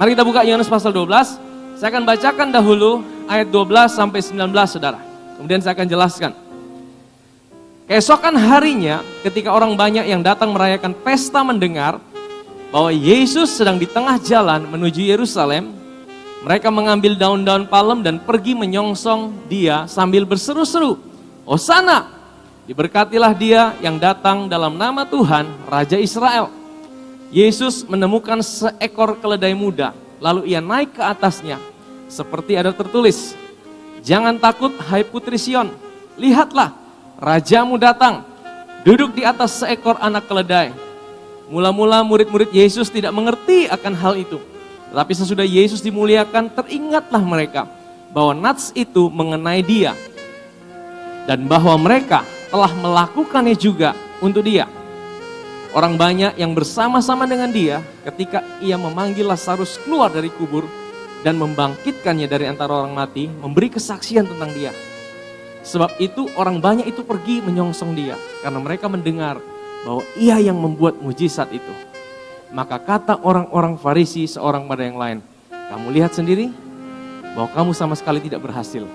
Mari kita buka Yohanes pasal 12. Saya akan bacakan dahulu ayat 12 sampai 19 saudara. Kemudian saya akan jelaskan. Keesokan harinya ketika orang banyak yang datang merayakan pesta mendengar bahwa Yesus sedang di tengah jalan menuju Yerusalem, mereka mengambil daun-daun palem dan pergi menyongsong dia sambil berseru-seru, Hosana, diberkatilah dia yang datang dalam nama Tuhan, Raja Israel. Yesus menemukan seekor keledai muda, lalu ia naik ke atasnya, seperti ada tertulis, jangan takut hai putri Sion, lihatlah rajamu datang, duduk di atas seekor anak keledai. Mula-mula murid-murid Yesus tidak mengerti akan hal itu. Tetapi sesudah Yesus dimuliakan, teringatlah mereka bahwa nats itu mengenai dia. Dan bahwa mereka telah melakukannya juga untuk dia. Orang banyak yang bersama-sama dengan dia ketika ia memanggil Lazarus keluar dari kubur dan membangkitkannya dari antara orang mati, memberi kesaksian tentang dia. Sebab itu orang banyak itu pergi menyongsong dia karena mereka mendengar bahwa ia yang membuat mujizat itu. Maka kata orang-orang Farisi seorang pada yang lain, kamu lihat sendiri bahwa kamu sama sekali tidak berhasil.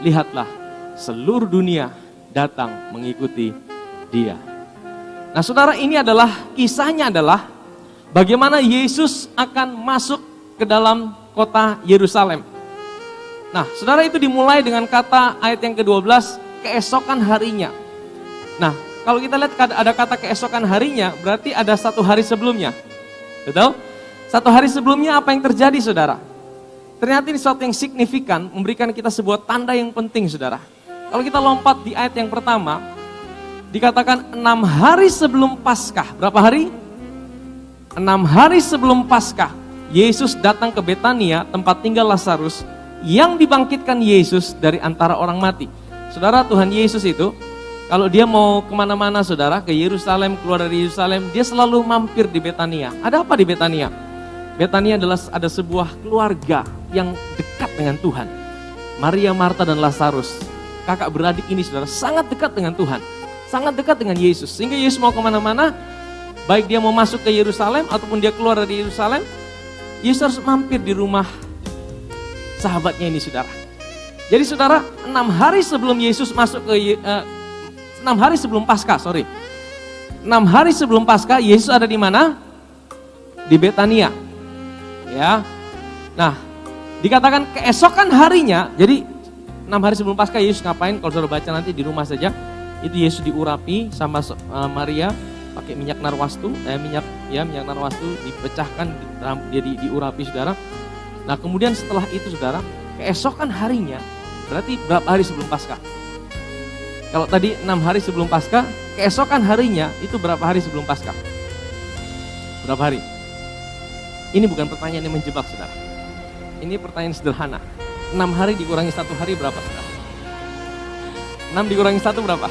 Lihatlah, seluruh dunia datang mengikuti dia. Nah saudara, ini adalah kisahnya adalah bagaimana Yesus akan masuk ke dalam kota Yerusalem. Nah saudara, itu dimulai dengan kata ayat yang ke-12, keesokan harinya. Nah kalau kita lihat ada kata keesokan harinya, berarti ada satu hari sebelumnya. Betul? Satu hari sebelumnya apa yang terjadi saudara? Ternyata ini sesuatu yang signifikan, memberikan kita sebuah tanda yang penting saudara. Kalau kita lompat di ayat yang pertama, dikatakan 6 hari sebelum Paskah. Berapa hari? 6 hari sebelum Paskah, Yesus datang ke Betania, tempat tinggal Lazarus, yang dibangkitkan Yesus dari antara orang mati. Saudara, Tuhan Yesus itu, kalau dia mau kemana-mana saudara, ke Yerusalem, keluar dari Yerusalem, dia selalu mampir di Betania. Ada apa di Betania? Betania adalah ada sebuah keluarga yang dekat dengan Tuhan. Maria, Marta, dan Lazarus. Kakak beradik ini saudara, sangat dekat dengan Tuhan. Sangat dekat dengan Yesus. Sehingga Yesus mau kemana-mana, baik dia mau masuk ke Yerusalem, ataupun dia keluar dari Yerusalem, Yesus harus mampir di rumah sahabatnya ini saudara. Jadi saudara, 6 hari sebelum Yesus masuk ke 6 hari sebelum Paskah, 6 hari sebelum Paskah, Yesus ada di mana? Di Betania. Ya. Nah, dikatakan keesokan harinya, jadi 6 hari sebelum Paskah Yesus ngapain? Kalau saudara baca nanti di rumah saja, itu Yesus diurapi sama Maria pakai minyak narwastu, minyak narwastu dipecahkan, dia diurapi saudara. Nah, kemudian setelah itu saudara, keesokan harinya, berarti berapa hari sebelum Paskah? Kalau tadi 6 hari sebelum Paskah, keesokan harinya itu berapa hari sebelum Paskah? Berapa hari? Ini bukan pertanyaan yang menjebak saudara. Ini pertanyaan sederhana. 6 hari dikurangi 1 hari berapa saudara? 6 dikurangi 1 berapa?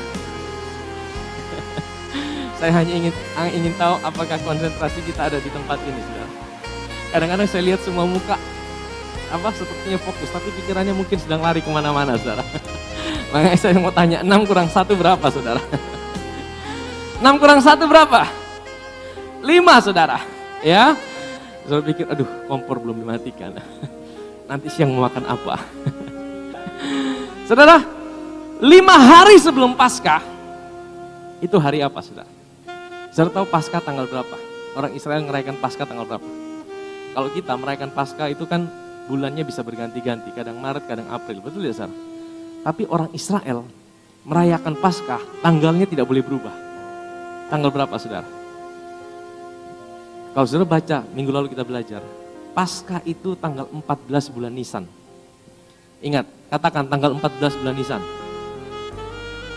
Saya hanya ingin tahu apakah konsentrasi kita ada di tempat ini saudara. Kadang-kadang saya lihat semua muka sepertinya fokus, tapi pikirannya mungkin sedang lari kemana-mana saudara. Makanya saya mau tanya, 6 kurang 1 berapa saudara? 6 kurang 1 berapa? 5 saudara. Ya, saudara pikir, aduh kompor belum dimatikan. Nanti siang mau makan apa? Saudara, 5 hari sebelum Paskah, itu hari apa saudara? Saudara tahu Paskah tanggal berapa? Orang Israel merayakan Paskah tanggal berapa? Kalau kita merayakan Paskah itu kan bulannya bisa berganti-ganti, kadang Maret, kadang April, betul ya saudara? Tapi orang Israel merayakan Paskah, tanggalnya tidak boleh berubah. Tanggal berapa saudara? Kalau saudara baca, minggu lalu kita belajar, Paskah itu tanggal 14 bulan Nisan. Ingat, katakan tanggal 14 bulan Nisan.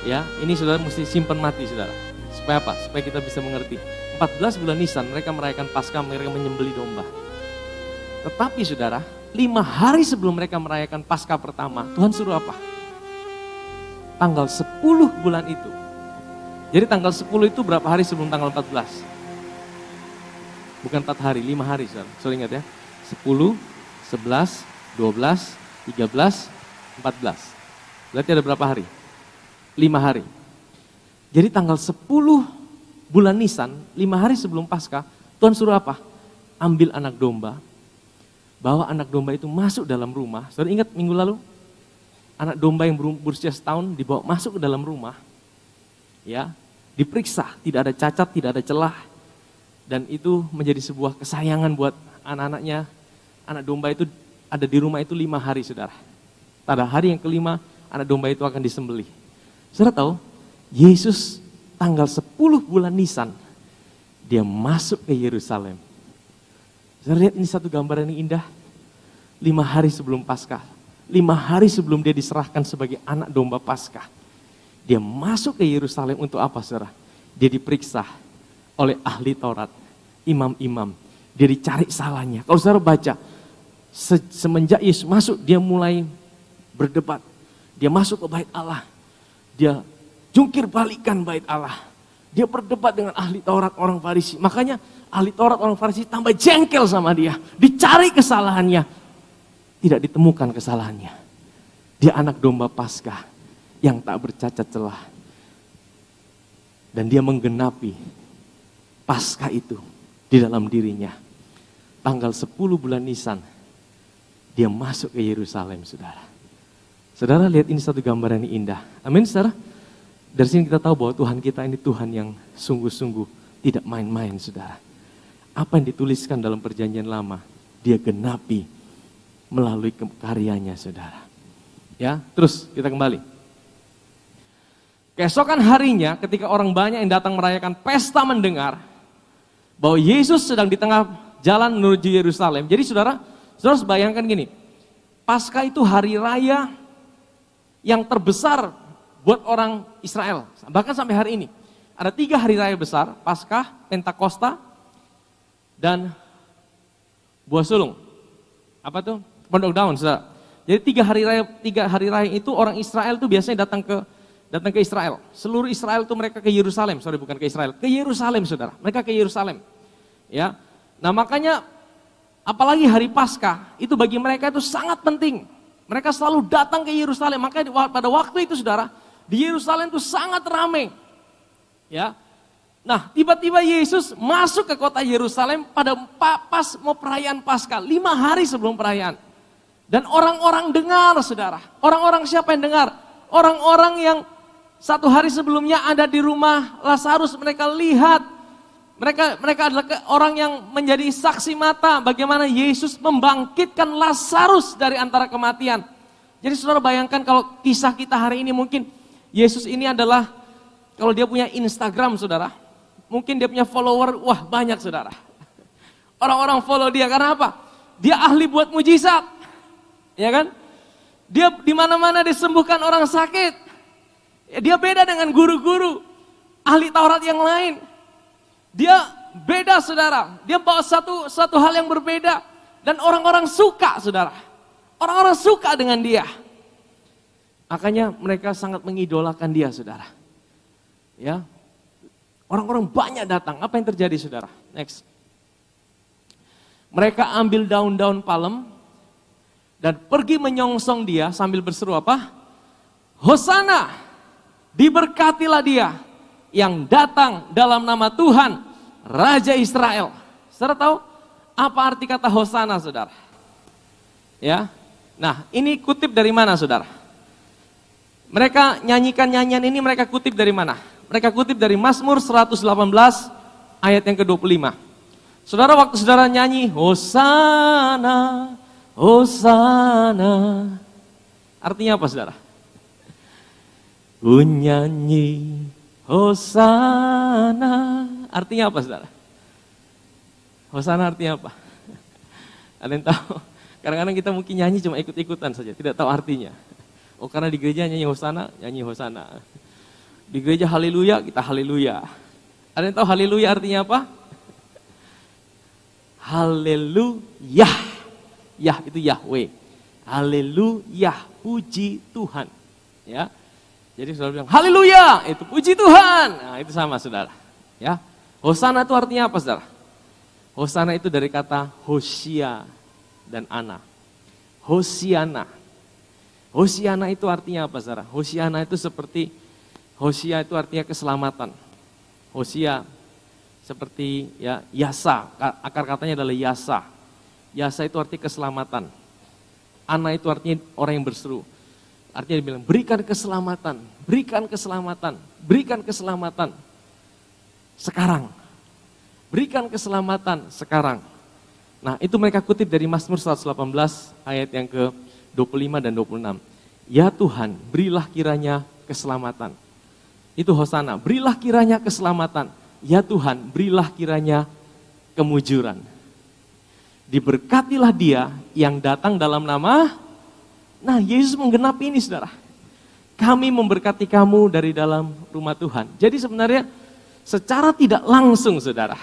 Ya, ini saudara mesti simpan mati saudara. Supaya apa? Supaya kita bisa mengerti. 14 bulan Nisan mereka merayakan Paskah, mereka menyembelih domba. Tetapi saudara, 5 hari sebelum mereka merayakan Paskah pertama, Tuhan suruh apa? Tanggal 10 bulan itu. Jadi tanggal 10 itu berapa hari sebelum tanggal 14? Bukan 4 hari, 5 hari saudara. Sorry ingat ya. 10, 11, 12, 13, 14. Berarti ada berapa hari? 5 hari. Jadi tanggal 10 bulan Nisan, 5 hari sebelum Paskah, Tuhan suruh apa? Ambil anak domba, bahwa anak domba itu masuk dalam rumah. Saudara ingat minggu lalu? Anak domba yang berusia setahun dibawa masuk ke dalam rumah. Ya, diperiksa, tidak ada cacat, tidak ada celah. Dan itu menjadi sebuah kesayangan buat anak-anaknya. Anak domba itu ada di rumah itu 5 hari, saudara. Pada hari yang kelima, anak domba itu akan disembelih. Saudara tahu, Yesus tanggal 10 bulan Nisan, dia masuk ke Yerusalem. Saudara lihat ini satu gambaran yang indah. 5 hari sebelum Paskah. 5 hari sebelum dia diserahkan sebagai anak domba Paskah. Dia masuk ke Yerusalem untuk apa, saudara? Dia diperiksa oleh ahli Taurat, imam-imam. Dia dicari salahnya. Kalau saudara baca, semenjak Yesus masuk, dia mulai berdebat. Dia masuk ke bait Allah. Dia jungkir balikan bait Allah. Dia berdebat dengan ahli Taurat, orang Farisi. Makanya ahli Taurat, orang Farisi tambah jengkel sama dia. Dicari kesalahannya. Tidak ditemukan kesalahannya. Dia anak domba Paskah yang tak bercacat celah. Dan dia menggenapi Paskah itu di dalam dirinya. Tanggal 10 bulan Nisan, dia masuk ke Yerusalem, saudara. Saudara lihat ini satu gambaran yang indah. Amin, saudara. Dari sini kita tahu bahwa Tuhan kita ini Tuhan yang sungguh-sungguh tidak main-main, saudara. Apa yang dituliskan dalam perjanjian lama, dia genapi melalui karyanya, saudara. Ya, terus kita kembali. Keesokan harinya ketika orang banyak yang datang merayakan pesta mendengar bahwa Yesus sedang di tengah jalan menuju Yerusalem. Jadi saudara harus bayangkan gini, Paskah itu hari raya yang terbesar buat orang Israel. Bahkan sampai hari ini. Ada 3 hari raya besar, Paskah, Pentakosta, dan Buah Sulung. Apa tuh? Pondok Daun, saudara. Jadi 3 hari raya itu orang Israel tuh biasanya datang ke Israel. Seluruh Israel itu mereka ke Yerusalem, bukan ke Israel, ke Yerusalem, saudara. Mereka ke Yerusalem. Ya. Nah, makanya apalagi hari Paskah itu bagi mereka itu sangat penting. Mereka selalu datang ke Yerusalem. Makanya pada waktu itu, saudara, di Yerusalem itu sangat ramai. Ya. Nah, tiba-tiba Yesus masuk ke kota Yerusalem pada pas mau perayaan Paskah, 5 hari sebelum perayaan. Dan orang-orang dengar, saudara. Orang-orang siapa yang dengar? Orang-orang yang 1 hari sebelumnya ada di rumah Lazarus, mereka lihat. Mereka adalah orang yang menjadi saksi mata bagaimana Yesus membangkitkan Lazarus dari antara kematian. Jadi saudara bayangkan kalau kisah kita hari ini, mungkin Yesus ini adalah, kalau dia punya Instagram, saudara, mungkin dia punya follower, wah banyak, saudara. Orang-orang follow dia karena apa? Dia ahli buat mujizat. Ya kan? Dia di mana-mana disembuhkan orang sakit. Ya, dia beda dengan guru-guru ahli Taurat yang lain. Dia beda, saudara. Dia bawa satu hal yang berbeda dan orang-orang suka, saudara. Orang-orang suka dengan dia. Makanya mereka sangat mengidolakan dia, saudara. Ya. Orang-orang banyak datang. Apa yang terjadi, saudara? Next. Mereka ambil daun-daun palem dan pergi menyongsong dia sambil berseru apa? Hosana, diberkatilah dia yang datang dalam nama Tuhan, Raja Israel. Saudara tahu apa arti kata Hosana, saudara? Ya, nah ini kutip dari mana, saudara? Mereka nyanyikan nyanyian ini, mereka kutip dari mana? Mereka kutip dari Mazmur 118 ayat yang ke-25. Saudara, waktu saudara nyanyi Hosana, Hosana, artinya apa, saudara? Ku nyanyi Hosana, artinya apa, saudara? Hosana artinya apa? Ada yang tahu? Kadang-kadang kita mungkin nyanyi cuma ikut-ikutan saja, tidak tahu artinya. Oh, karena di gereja nyanyi Hosana, nyanyi Hosana. Di gereja haleluya, kita haleluya. Ada yang tahu haleluya artinya apa? Haleluya. Yah itu Yahweh. Haleluya, puji Tuhan. Ya. Jadi saudara bilang haleluya, itu puji Tuhan. Nah, itu sama, saudara. Ya. Hosana itu artinya apa, saudara? Hosana itu dari kata Hosia dan Ana. Hosiana. Hosiana itu artinya apa, saudara? Hosiana itu seperti, Hosia itu artinya keselamatan. Hosia seperti ya yasa, akar katanya adalah yasa. Yasa itu artinya keselamatan. Ana itu artinya orang yang berseru. Artinya dia bilang, berikan keselamatan, berikan keselamatan, berikan keselamatan. Sekarang. Berikan keselamatan sekarang. Nah, itu mereka kutip dari Mazmur 118 ayat yang ke-25 dan 26. Ya Tuhan, berilah kiranya keselamatan. Itu hosana, berilah kiranya keselamatan. Ya Tuhan, berilah kiranya kemujuran. Diberkatilah dia yang datang dalam nama. Nah, Yesus menggenapi ini, saudara. Kami memberkati kamu dari dalam rumah Tuhan. Jadi sebenarnya secara tidak langsung, saudara,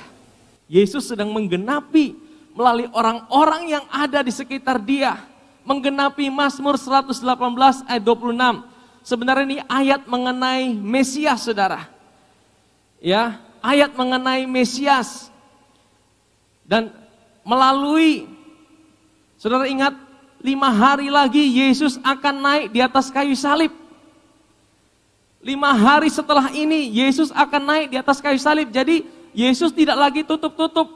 Yesus sedang menggenapi melalui orang-orang yang ada di sekitar dia. Menggenapi Mazmur 118 ayat 26. Sebenarnya ini ayat mengenai Mesias, saudara. Ya, ayat mengenai Mesias. Dan melalui, saudara ingat, 5 hari lagi Yesus akan naik di atas kayu salib. 5 hari setelah ini Yesus akan naik di atas kayu salib. Jadi Yesus tidak lagi tutup-tutup.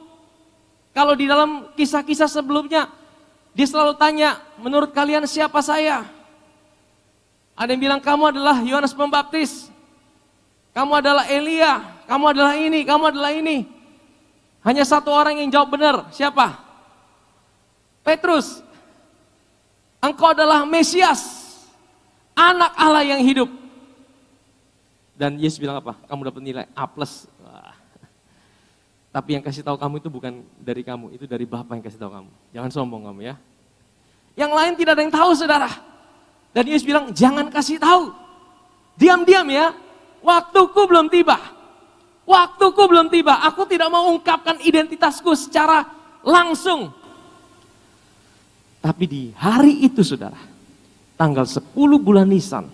Kalau di dalam kisah-kisah sebelumnya, dia selalu tanya, menurut kalian siapa saya? Ada yang bilang kamu adalah Yohanes Pembaptis. Kamu adalah Elia. Kamu adalah ini, kamu adalah ini. Hanya satu orang yang jawab benar. Siapa? Petrus. Engkau adalah Mesias. Anak Allah yang hidup. Dan Yesus bilang apa? Kamu dapat nilai A+. Wah. Tapi yang kasih tahu kamu itu bukan dari kamu, itu dari Bapa yang kasih tahu kamu. Jangan sombong kamu ya. Yang lain tidak ada yang tahu, saudara. Dan Yesus bilang, jangan kasih tahu. Diam-diam ya. Waktuku belum tiba. Waktuku belum tiba. Aku tidak mau ungkapkan identitasku secara langsung. Tapi di hari itu, saudara, tanggal 10 bulan Nisan,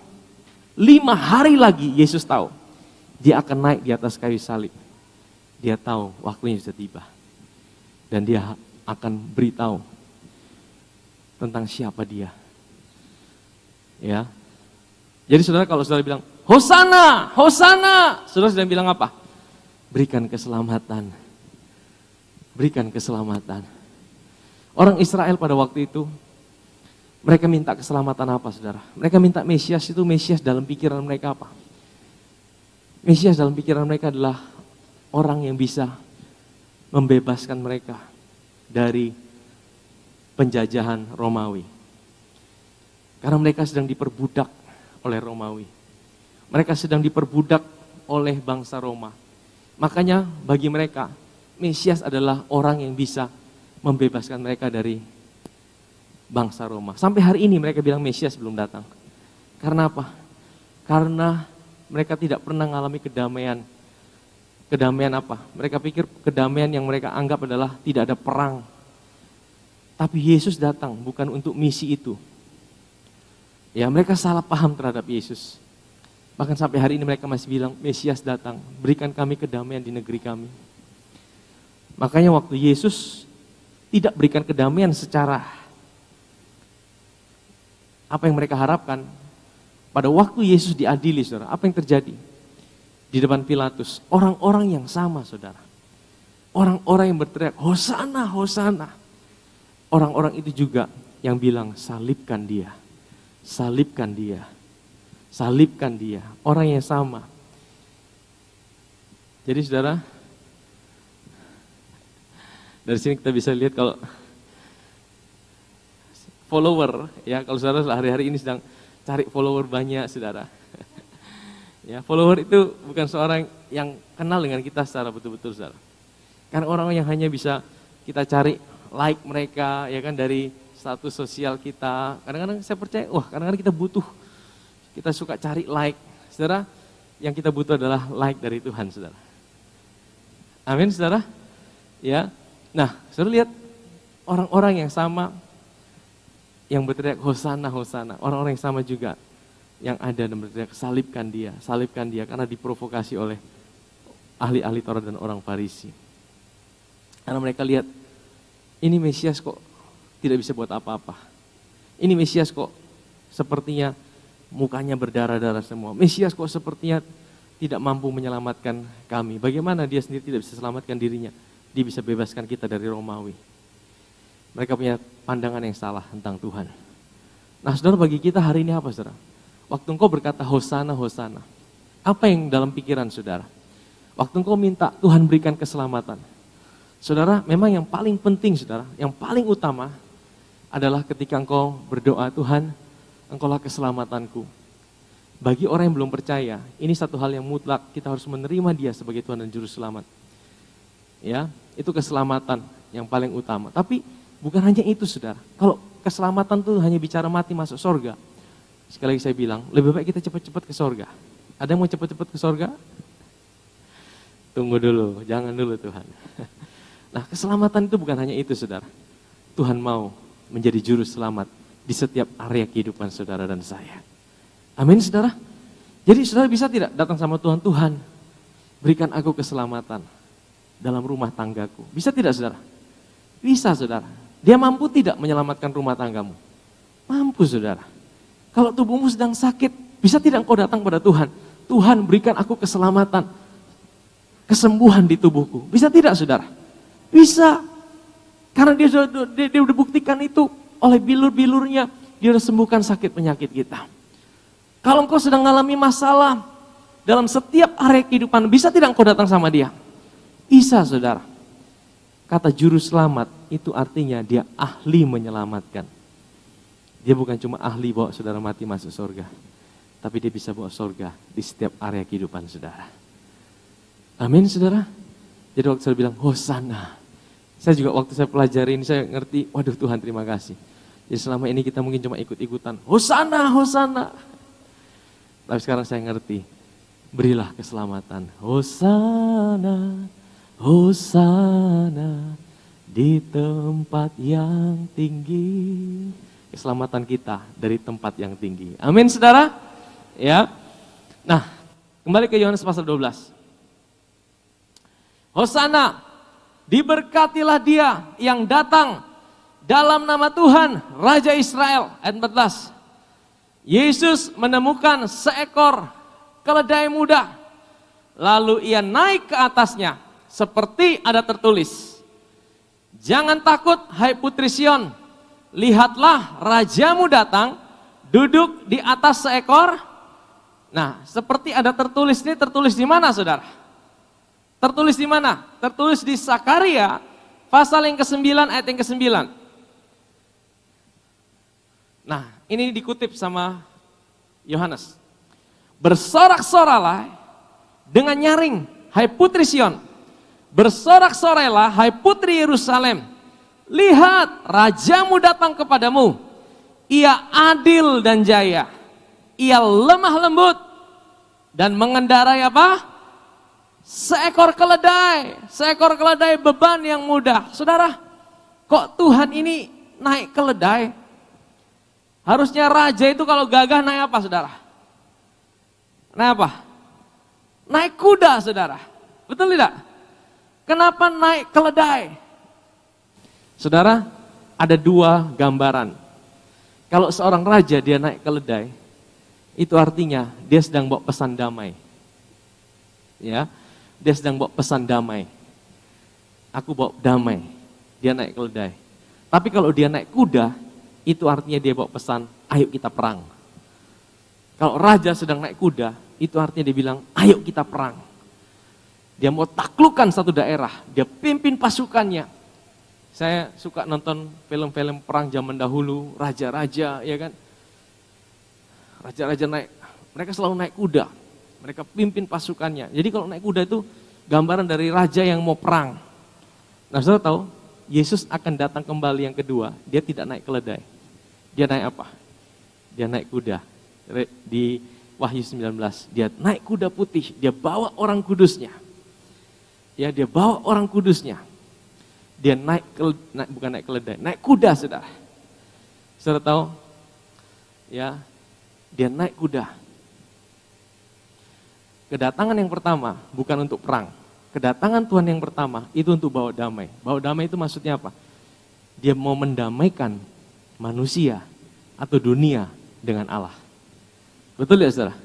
5 hari lagi Yesus tahu dia akan naik di atas kayu salib. Dia tahu waktunya sudah tiba. Dan dia akan beritahu tentang siapa dia. Ya. Jadi saudara, kalau saudara bilang, Hosana, Hosana, saudara sedang bilang apa? Berikan keselamatan. Berikan keselamatan. Orang Israel pada waktu itu, mereka minta keselamatan apa, saudara? Mereka minta Mesias. Itu Mesias dalam pikiran mereka apa? Mesias dalam pikiran mereka adalah orang yang bisa membebaskan mereka dari penjajahan Romawi. Karena mereka sedang diperbudak oleh Romawi. Mereka sedang diperbudak oleh bangsa Roma. Makanya bagi mereka, Mesias adalah orang yang bisa membebaskan mereka dari bangsa Roma. Sampai hari ini mereka bilang Mesias belum datang. Karena apa? Karena mereka tidak pernah mengalami kedamaian. Kedamaian apa? Mereka pikir kedamaian yang mereka anggap adalah tidak ada perang. Tapi Yesus datang bukan untuk misi itu. Ya, mereka salah paham terhadap Yesus. Bahkan sampai hari ini mereka masih bilang, Mesias datang, berikan kami kedamaian di negeri kami. Makanya waktu Yesus tidak berikan kedamaian secara apa yang mereka harapkan, pada waktu Yesus diadili, saudara, apa yang terjadi? Di depan Pilatus, orang-orang yang sama, saudara. Orang-orang yang berteriak, Hosana, Hosana. Orang-orang itu juga yang bilang, salibkan dia. Salibkan dia. Salibkan dia. Orang yang sama. Jadi saudara, dari sini kita bisa lihat kalau follower, ya kalau saudara hari-hari ini sedang cari follower banyak, saudara. Ya, follower itu bukan seorang yang kenal dengan kita secara betul-betul, saudara. Karena orang yang hanya bisa kita cari like mereka, ya kan, dari status sosial kita. Kadang-kadang saya percaya, kadang-kadang kita butuh, kita suka cari like. Saudara, yang kita butuh adalah like dari Tuhan, saudara. Amin, saudara. Ya, nah, saudara lihat orang-orang yang sama, yang berteriak Hosana, Hosana. Orang-orang yang sama juga yang ada dan berteriak salibkan dia karena diprovokasi oleh ahli-ahli Taurat dan orang Farisi. Karena mereka lihat ini Mesias kok tidak bisa buat apa-apa. Ini Mesias kok sepertinya mukanya berdarah-darah semua. Mesias kok sepertinya tidak mampu menyelamatkan kami. Bagaimana dia sendiri tidak bisa selamatkan dirinya? Dia bisa bebaskan kita dari Romawi. Mereka punya pandangan yang salah tentang Tuhan. Nah saudara, bagi kita hari ini apa saudara? Waktu engkau berkata Hosana, Hosana, apa yang dalam pikiran saudara? Waktu engkau minta Tuhan berikan keselamatan. Saudara, memang yang paling penting saudara, yang paling utama adalah ketika engkau berdoa, Tuhan, engkaulah keselamatanku. Bagi orang yang belum percaya, ini satu hal yang mutlak, kita harus menerima dia sebagai Tuhan dan Juru Selamat. Ya, itu keselamatan yang paling utama. Tapi bukan hanya itu saudara, kalau keselamatan itu hanya bicara mati masuk surga, sekali lagi saya bilang, lebih baik kita cepat-cepat ke surga. Ada yang mau cepat-cepat ke surga? Tunggu dulu, jangan dulu Tuhan. Nah, keselamatan itu bukan hanya itu saudara. Tuhan mau menjadi Juru Selamat di setiap area kehidupan saudara dan saya. Amin saudara. Jadi saudara bisa tidak datang sama Tuhan, Tuhan berikan aku keselamatan dalam rumah tanggaku. Bisa tidak saudara? Bisa saudara. Dia mampu tidak menyelamatkan rumah tanggamu? Mampu saudara. Kalau tubuhmu sedang sakit, bisa tidak engkau datang pada Tuhan? Tuhan berikan aku keselamatan, kesembuhan di tubuhku. Bisa tidak saudara? Bisa. Karena dia sudah buktikan itu oleh bilur-bilurnya. Dia sudah sembuhkan sakit penyakit kita. Kalau engkau sedang mengalami masalah dalam setiap area kehidupan, bisa tidak engkau datang sama dia? Bisa saudara. Kata Juru Selamat itu artinya dia ahli menyelamatkan. Dia bukan cuma ahli bawa saudara mati masuk surga, tapi dia bisa bawa surga di setiap area kehidupan saudara. Amin saudara. Jadi waktu saya bilang Hosana, saya juga waktu saya pelajari ini saya ngerti, waduh Tuhan terima kasih. Jadi selama ini kita mungkin cuma ikut-ikutan, Hosana, Hosana. Tapi sekarang saya ngerti, berilah keselamatan. Hosana, Hosana di tempat yang tinggi. Keselamatan kita dari tempat yang tinggi. Amin saudara. Ya. Nah, kembali ke Yohanes pasal 12. Hosana, diberkatilah dia yang datang dalam nama Tuhan, Raja Israel. Ayat 14. Yesus menemukan seekor keledai muda. Lalu ia naik ke atasnya, seperti ada tertulis. Jangan takut, hai putri Sion. Lihatlah rajamu datang, duduk di atas seekor. Nah, seperti ada tertulis, ini tertulis di mana saudara? Tertulis di mana? Tertulis di Sakaria, pasal yang ke-9, ayat yang ke-9. Nah, ini dikutip sama Yohanes. Bersorak-soralah dengan nyaring, hai putri Sion. Bersorak-sorailah, hai putri Yerusalem. Lihat, rajamu datang kepadamu. Ia adil dan jaya. Ia lemah lembut dan mengendarai apa? Seekor keledai. Seekor keledai beban yang mudah. Saudara, kok Tuhan ini naik keledai? Harusnya raja itu kalau gagah naik apa saudara? Naik apa? Naik kuda saudara. Betul tidak? Kenapa naik keledai? Saudara, ada dua gambaran. Kalau seorang raja dia naik keledai, itu artinya dia sedang bawa pesan damai. Ya, dia sedang bawa pesan damai. Aku bawa damai. Dia naik keledai. Tapi kalau dia naik kuda, itu artinya dia bawa pesan, ayo kita perang. Kalau raja sedang naik kuda, itu artinya dia bilang, ayo kita perang. Dia mau taklukkan satu daerah, dia pimpin pasukannya. Saya suka nonton film-film perang zaman dahulu, raja-raja, ya kan. Raja-raja naik, mereka selalu naik kuda, mereka pimpin pasukannya. Jadi kalau naik kuda itu gambaran dari raja yang mau perang. Nah saudara tahu, Yesus akan datang kembali yang kedua, dia tidak naik keledai. Dia naik apa? Dia naik kuda. Di Wahyu 19, dia naik kuda putih, dia bawa orang kudusnya. Ya, dia bawa orang kudusnya. Dia bukan naik keledai, naik kuda saudara. Saudara tahu? Ya, dia naik kuda. Kedatangan yang pertama bukan untuk perang. Kedatangan Tuhan yang pertama itu untuk bawa damai. Bawa damai itu maksudnya apa? Dia mau mendamaikan manusia atau dunia dengan Allah. Betul ya saudara?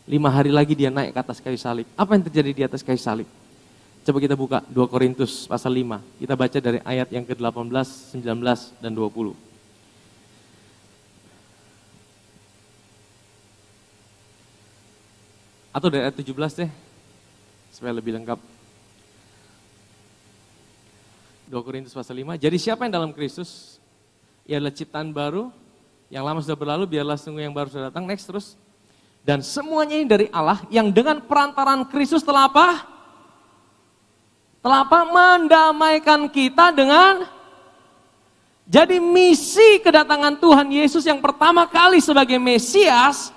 5 hari lagi dia naik ke atas kayu salib. Apa yang terjadi di atas kayu salib? Coba kita buka 2 Korintus pasal 5. Kita baca dari ayat yang ke-18, 19, dan 20. Atau dari ayat 17 deh, supaya lebih lengkap. 2 Korintus pasal 5. Jadi siapa yang dalam Kristus? Ia adalah ciptaan baru, yang lama sudah berlalu, biarlah sungguh yang baru sudah datang. Next terus. Dan semuanya ini dari Allah, yang dengan perantaraan Kristus telah apa? Telah apa? Mendamaikan kita dengan. Jadi misi kedatangan Tuhan Yesus yang pertama kali sebagai Mesias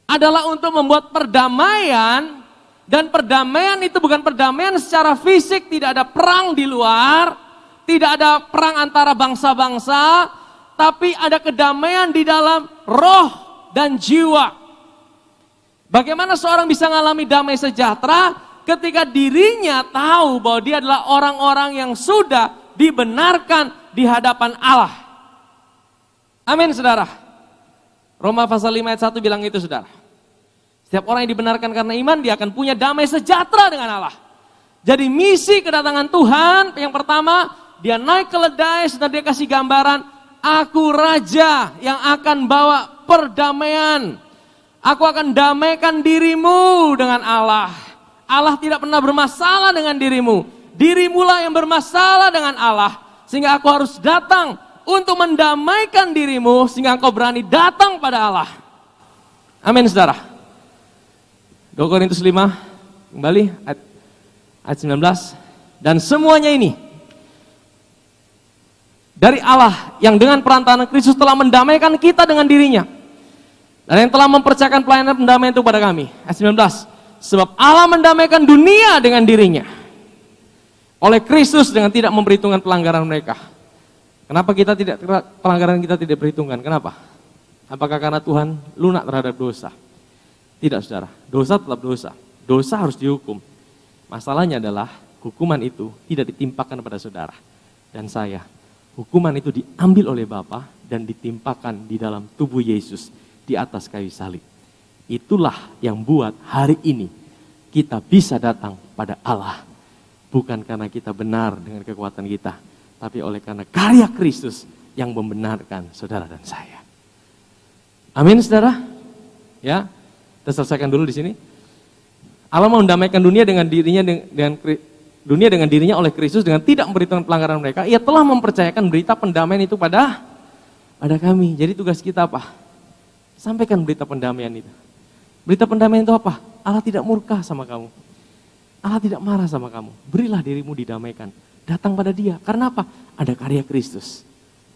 adalah untuk membuat perdamaian, dan perdamaian itu bukan perdamaian secara fisik, tidak ada perang di luar, tidak ada perang antara bangsa-bangsa, tapi ada kedamaian di dalam roh dan jiwa. Bagaimana seorang bisa mengalami damai sejahtera? Ketika dirinya tahu bahwa dia adalah orang-orang yang sudah dibenarkan di hadapan Allah. Amin, saudara. Roma pasal 5 ayat 1 bilang itu, saudara. Setiap orang yang dibenarkan karena iman, dia akan punya damai sejahtera dengan Allah. Jadi misi kedatangan Tuhan, yang pertama, dia naik keledai, setelah dia kasih gambaran, aku raja yang akan bawa perdamaian. Aku akan damaikan dirimu dengan Allah. Allah tidak pernah bermasalah dengan dirimu. Dirimulah yang bermasalah dengan Allah. Sehingga aku harus datang untuk mendamaikan dirimu, sehingga engkau berani datang pada Allah. Amin, saudara. 2 Korintus 5, kembali, ayat 19. Dan semuanya ini dari Allah, yang dengan perantaraan Kristus telah mendamaikan kita dengan dirinya. Dan yang telah mempercayakan pelayanan pendamaian itu pada kami. Ayat 19. Sebab Allah mendamaikan dunia dengan dirinya oleh Kristus dengan tidak memperhitungkan pelanggaran mereka. Kenapa pelanggaran kita tidak diperhitungkan? Kenapa? Apakah karena Tuhan lunak terhadap dosa? Tidak, saudara. Dosa tetap dosa. Dosa harus dihukum. Masalahnya adalah hukuman itu tidak ditimpakan pada saudara dan saya. Hukuman itu diambil oleh Bapa dan ditimpakan di dalam tubuh Yesus di atas kayu salib. Itulah yang buat hari ini kita bisa datang pada Allah. Bukan karena kita benar dengan kekuatan kita, tapi oleh karena karya Kristus yang membenarkan saudara dan saya. Amin, saudara. Ya, kita selesaikan dulu di sini. Allah mau mendamaikan dunia dengan dirinya oleh Kristus dengan tidak memberitakan pelanggaran mereka. Ia telah mempercayakan berita pendamaian itu pada kami. Jadi tugas kita apa? Sampaikan berita pendamaian itu. Berita pendamaian itu apa? Allah tidak murka sama kamu. Allah tidak marah sama kamu. Berilah dirimu didamaikan. Datang pada Dia. Karena apa? Ada karya Kristus.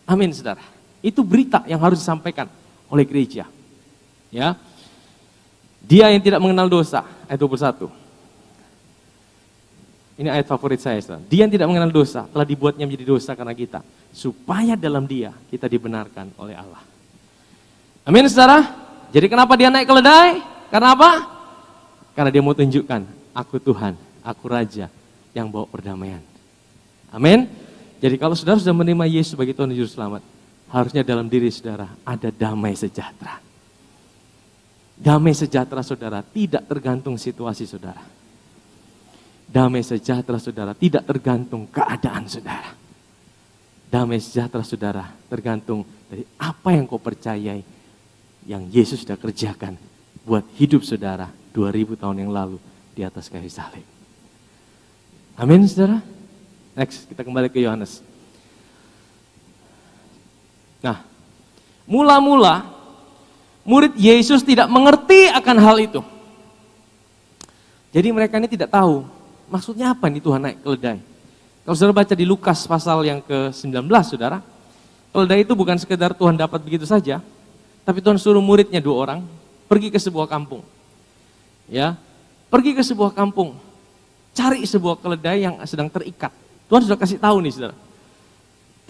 Amin, saudara. Itu berita yang harus disampaikan oleh gereja. Ya. Dia yang tidak mengenal dosa. Ayat 21. Ini ayat favorit saya, saudara. Dia yang tidak mengenal dosa telah dibuatnya menjadi dosa karena kita. Supaya dalam Dia kita dibenarkan oleh Allah. Amin, saudara. Jadi kenapa dia naik keledai? Karena apa? Karena dia mau tunjukkan, aku Tuhan, aku Raja yang bawa perdamaian. Amin. Jadi kalau saudara sudah menerima Yesus sebagai Tuhan dan Juru Selamat, harusnya dalam diri saudara ada damai sejahtera. Damai sejahtera saudara tidak tergantung situasi saudara. Damai sejahtera saudara tidak tergantung keadaan saudara. Damai sejahtera saudara tergantung dari apa yang kau percayai, yang Yesus sudah kerjakan buat hidup saudara 2000 tahun yang lalu di atas kayu salib. Amin, saudara. Next, kita kembali ke Yohanes. Nah, mula-mula murid Yesus tidak mengerti akan hal itu. Jadi mereka ini tidak tahu maksudnya apa nih Tuhan naik keledai. Kalau saudara baca di Lukas pasal yang ke-19, saudara, keledai itu bukan sekedar Tuhan dapat begitu saja, tapi Tuhan suruh muridnya 2 orang pergi ke sebuah kampung. Ya, pergi ke sebuah kampung, cari sebuah keledai yang sedang terikat. Tuhan sudah kasih tahu nih, saudara.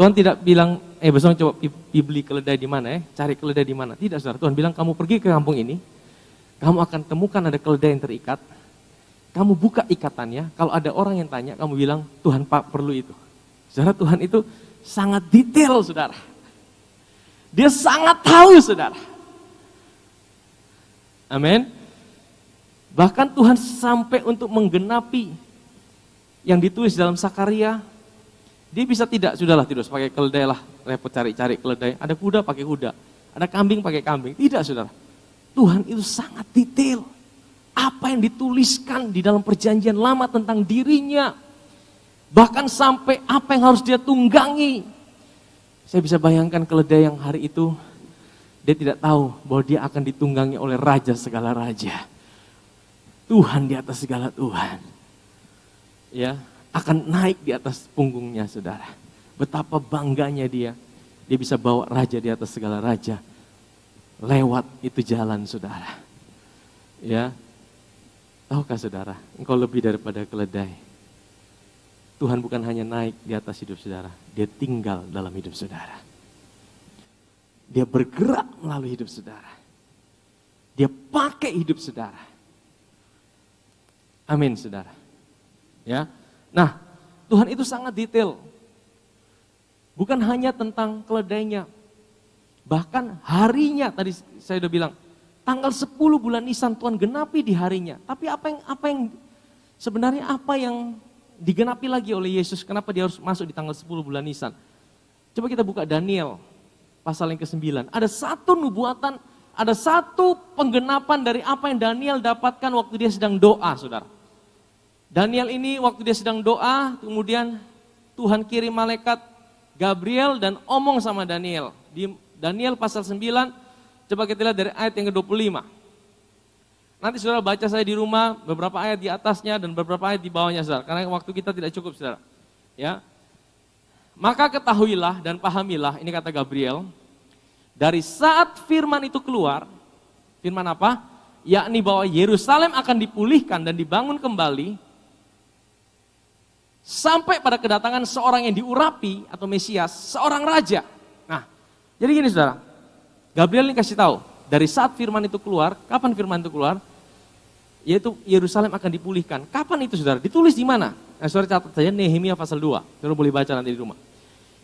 Tuhan tidak bilang, besok coba beli keledai di mana cari keledai di mana. Tidak, saudara. Tuhan bilang, kamu pergi ke kampung ini, kamu akan temukan ada keledai yang terikat. Kamu buka ikatannya, kalau ada orang yang tanya, kamu bilang, Tuhan Pak perlu itu. Saudara, Tuhan itu sangat detail, saudara. Dia sangat tahu, saudara. Amin. Bahkan Tuhan sampai untuk menggenapi yang ditulis dalam Sakaria, dia bisa tidak, sudahlah tidak usah pakai keledai lah, repot cari-cari keledai. Ada kuda pakai kuda, ada kambing pakai kambing. Tidak saudara, Tuhan itu sangat detail. Apa yang dituliskan di dalam perjanjian lama tentang dirinya, bahkan sampai apa yang harus dia tunggangi. Saya bisa bayangkan keledai yang hari itu, dia tidak tahu bahwa dia akan ditunggangi oleh raja segala raja. Tuhan di atas segala Tuhan. Ya, akan naik di atas punggungnya saudara. Betapa bangganya dia bisa bawa raja di atas segala raja. Lewat itu jalan saudara. Ya, tahukah saudara, engkau lebih daripada keledai. Tuhan bukan hanya naik di atas hidup saudara, dia tinggal dalam hidup saudara. Dia bergerak melalui hidup saudara. Dia pakai hidup saudara. Amin saudara. Ya. Nah, Tuhan itu sangat detail. Bukan hanya tentang keledainya. Bahkan harinya, tadi saya udah bilang, tanggal 10 bulan Nisan Tuhan genapi di harinya. Tapi sebenarnya apa yang digenapi lagi oleh Yesus, kenapa dia harus masuk di tanggal 10 bulan Nisan? Coba kita buka Daniel, pasal yang ke-9. Ada satu nubuatan, ada satu penggenapan dari apa yang Daniel dapatkan waktu dia sedang doa, saudara. Daniel ini waktu dia sedang doa, kemudian Tuhan kirim malaikat Gabriel dan omong sama Daniel. Di Daniel pasal 9, coba kita lihat dari ayat yang ke-25. Nanti saudara baca saya di rumah, beberapa ayat di atasnya dan beberapa ayat di bawahnya saudara. Karena waktu kita tidak cukup saudara. Ya. Maka ketahuilah dan pahamilah, ini kata Gabriel, dari saat firman itu keluar, firman apa? Yakni bahwa Yerusalem akan dipulihkan dan dibangun kembali, sampai pada kedatangan seorang yang diurapi atau Mesias, seorang raja. Nah, jadi gini saudara, Gabriel ini kasih tahu, dari saat firman itu keluar, kapan firman itu keluar? Yaitu Yerusalem akan dipulihkan. Kapan itu saudara? Ditulis di mana? Nah, saudara catat saja Nehemia pasal 2. Saudara boleh baca nanti di rumah.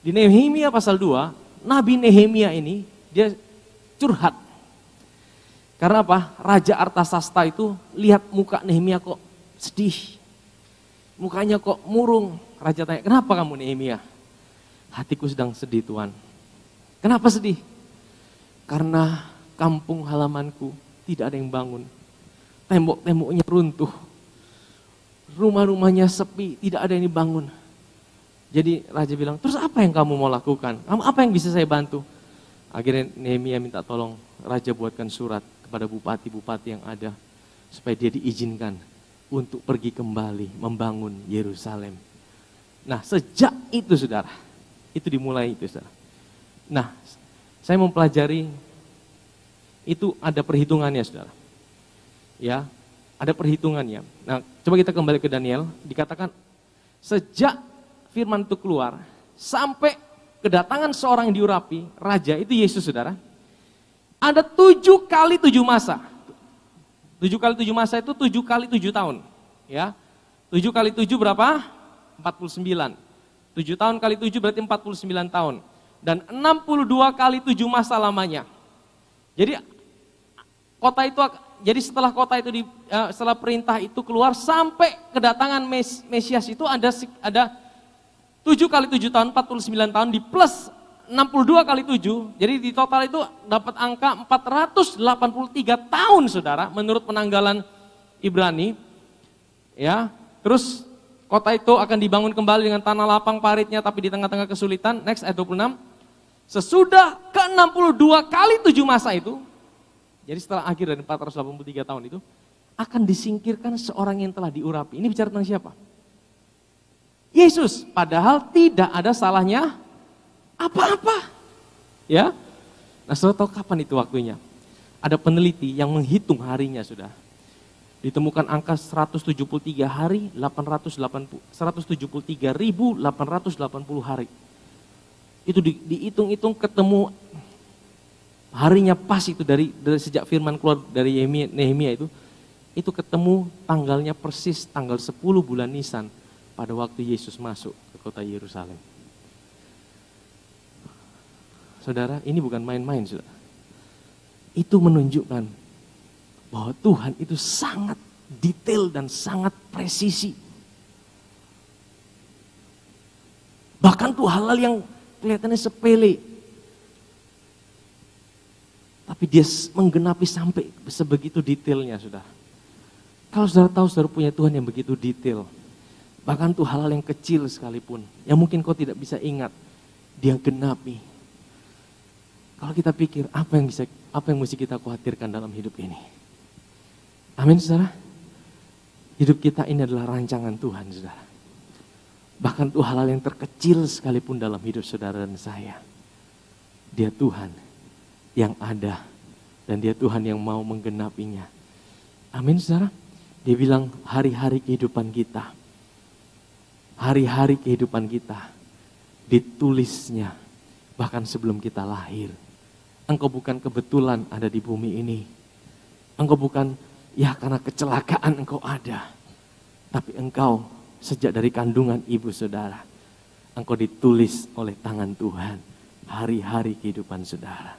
Di Nehemia pasal 2, Nabi Nehemia ini dia curhat. Karena apa? Raja Artasasta itu lihat muka Nehemia kok sedih. Mukanya kok murung. Raja tanya, "Kenapa kamu Nehemia?" "Hatiku sedang sedih, Tuan." "Kenapa sedih?" "Karena kampung halamanku tidak ada yang bangun. Tembok-temboknya runtuh. Rumah-rumahnya sepi, tidak ada yang dibangun." Jadi raja bilang, "Terus apa yang kamu mau lakukan? Apa yang bisa saya bantu?" Akhirnya Nehemia minta tolong raja buatkan surat kepada bupati-bupati yang ada supaya dia diizinkan untuk pergi kembali membangun Yerusalem. Nah, sejak itu saudara, itu dimulai itu saudara. Nah, saya mempelajari itu ada perhitungannya saudara. Ya, ada perhitungannya. Nah, coba kita kembali ke Daniel, dikatakan sejak firman itu keluar sampai kedatangan seorang yang diurapi, raja, itu Yesus saudara. Ada 7 kali 7 masa. 7 kali 7 masa itu 7 kali 7 tahun. Ya, 7 kali 7 berapa? 49. 7 tahun kali 7 berarti 49 tahun. Dan 62 kali 7 masa lamanya. Jadi kota itu, jadi setelah kota itu setelah perintah itu keluar sampai kedatangan Mesias itu ada 7 kali 7 tahun, 49 tahun di plus 62 kali 7, jadi di total itu dapat angka 483 tahun saudara menurut penanggalan Ibrani. Ya, terus kota itu akan dibangun kembali dengan tanah lapang paritnya tapi di tengah-tengah kesulitan. Next ayat 26. Sesudah ke-62 kali 7 masa itu, jadi setelah akhir dari 483 tahun itu, akan disingkirkan seorang yang telah diurapi. Ini bicara tentang siapa? Yesus, padahal tidak ada salahnya apa-apa. Ya. Nah, saudara tahu kapan itu waktunya? Ada peneliti yang menghitung harinya sudah. Ditemukan angka 173 hari, 173.880 hari. Itu dihitung-hitung ketemu harinya pas itu dari sejak firman keluar dari Nehemia itu ketemu tanggalnya persis tanggal 10 bulan Nisan pada waktu Yesus masuk ke kota Yerusalem. Saudara, ini bukan main-main saudara. Itu menunjukkan bahwa Tuhan itu sangat detail dan sangat presisi. Bahkan tuh hal-hal yang kelihatannya sepele. Tapi dia menggenapi sampai sebegitu detailnya, saudara. Kalau saudara tahu saudara punya Tuhan yang begitu detail, bahkan tuh hal-hal yang kecil sekalipun, yang mungkin kau tidak bisa ingat, dia genapi. Kalau kita pikir apa yang mesti kita khawatirkan dalam hidup ini? Amin, saudara. Hidup kita ini adalah rancangan Tuhan, saudara. Bahkan tuh hal-hal yang terkecil sekalipun dalam hidup saudara dan saya, dia Tuhan yang ada dan dia Tuhan yang mau menggenapinya. Amin, saudara. Dia bilang hari-hari kehidupan kita, hari-hari kehidupan kita ditulisnya bahkan sebelum kita lahir. Engkau bukan kebetulan ada di bumi ini. Engkau bukan karena kecelakaan engkau ada. Tapi engkau sejak dari kandungan ibu saudara, engkau ditulis oleh tangan Tuhan hari-hari kehidupan saudara.